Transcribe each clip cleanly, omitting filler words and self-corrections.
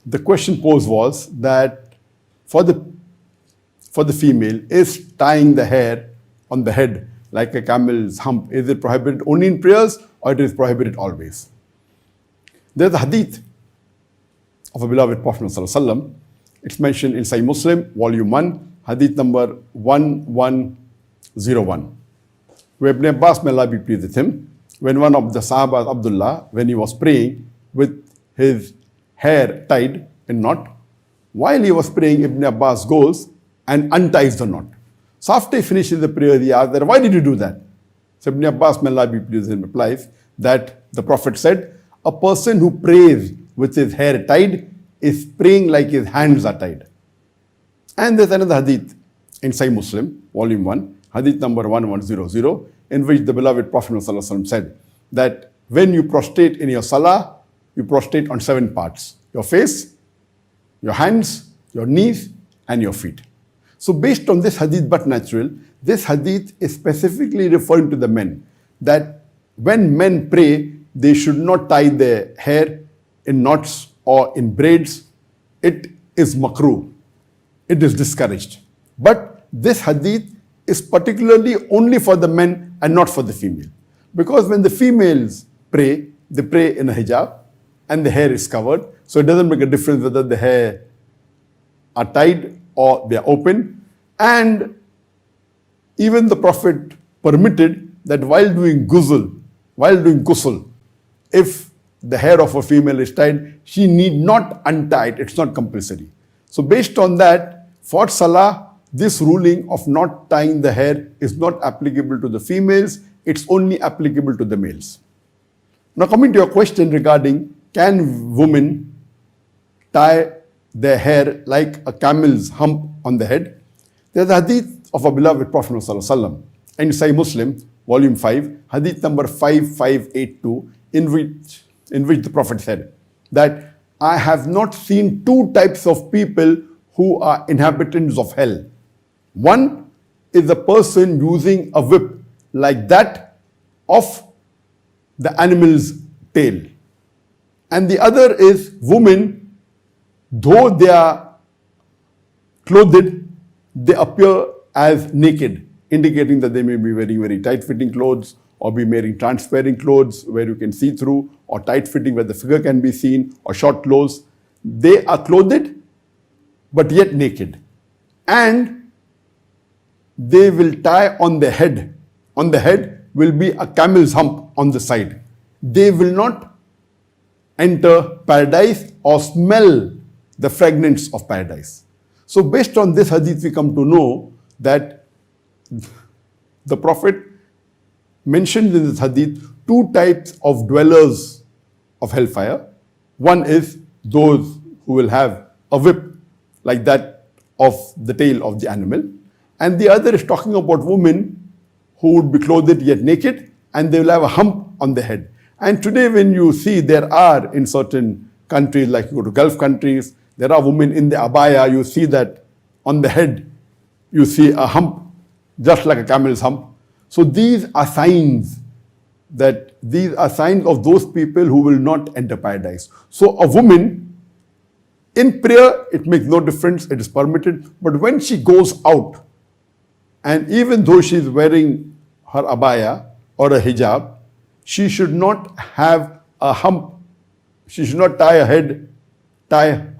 The question posed was that for the female, is tying the hair on the head like a camel's hump, is it prohibited only in prayers or it is prohibited always? There's a hadith of a beloved Prophet ﷺ. It's mentioned in Sahih Muslim, volume 1, hadith number 1101, where Ibn Abbas, may Allah be pleased with him, when one of the Sahabas, Abdullah, when he was praying with his hair tied in knot, while he was praying, Ibn Abbas goes and unties the knot. So after he finishes the prayer, he asked, why did you do that? So Ibn Abbas, may Allah be pleased with him, replies that the Prophet said, a person who prays with his hair tied is praying like his hands are tied. And there's another hadith in Sahih Muslim, volume 1, hadith number 1100, in which the beloved Prophet ﷺ said that when you prostrate in your salah, you prostrate on 7 parts: your face, your hands, your knees, and your feet. So based on this hadith, but natural, this hadith is specifically referring to the men, that when men pray, they should not tie their hair in knots or in braids. It is makruh. It is discouraged. But this hadith is particularly only for the men and not for the female. Because when the females pray, they pray in a hijab and the hair is covered. So it doesn't make a difference whether the hair are tied or they are open. And even the Prophet permitted that while doing ghusl, if the hair of a female is tied, she need not untie it. It's not compulsory. So based on that, for salah, this ruling of not tying the hair is not applicable to the females. It's only applicable to the males. Now coming to your question regarding, can women tie their hair like a camel's hump on the head? There's a hadith of a beloved Prophet ﷺ in Sahih Muslim, volume 5, hadith number 5582, in which the Prophet said that I have not seen 2 types of people who are inhabitants of hell. One is a person using a whip like that of the animal's tail. And the other is women, though they are clothed, they appear as naked, indicating that they may be wearing very tight-fitting clothes or be wearing transparent clothes where you can see through, or tight-fitting where the figure can be seen, or short clothes. They are clothed but yet naked. And they will tie on the head. On the head will be a camel's hump on the side. They will not enter paradise or smell the fragrance of paradise. So based on this hadith, we come to know that the Prophet mentioned in this hadith 2 types of dwellers of hellfire. One is those who will have a whip like that of the tail of the animal. And the other is talking about women who would be clothed yet naked, and they will have a hump on the head. And today when you see, there are in certain countries, like you go to Gulf countries, there are women in the abaya, you see that on the head, you see a hump, just like a camel's hump. So these are signs of those people who will not enter paradise. So a woman, in prayer, it makes no difference, it is permitted. But when she goes out, and even though she is wearing her abaya or a hijab, she should not have a hump. She should not tie her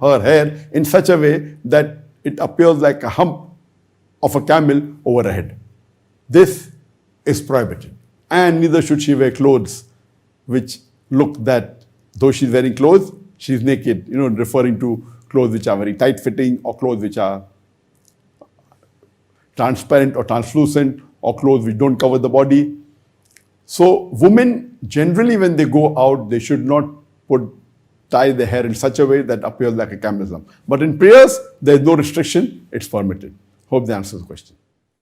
hair in such a way that it appears like a hump of a camel over her head. This is prohibited. And neither should she wear clothes which look that though she's wearing clothes, she's naked, referring to clothes which are very tight-fitting, or clothes which are transparent or translucent, or clothes which don't cover the body. So women, generally when they go out, they should not tie their hair in such a way that appears like a camel's hump. But in prayers, there is no restriction, it's permitted. Hope that answers the question.